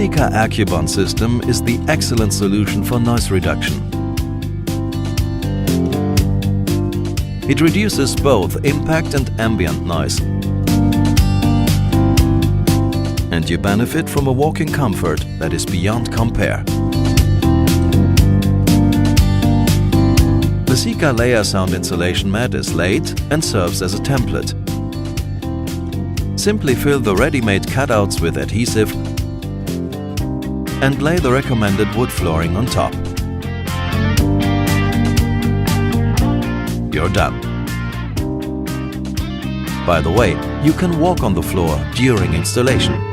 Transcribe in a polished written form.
Sika AcouBond system is the excellent solution for noise reduction. It reduces both impact and ambient noise. And you benefit from a walking comfort that is beyond compare. The SikaLayer sound insulation mat is laid and serves as a template. Simply fill the ready-made cutouts with adhesive and lay the recommended wood flooring on top. You're done. By the way, you can walk on the floor during installation.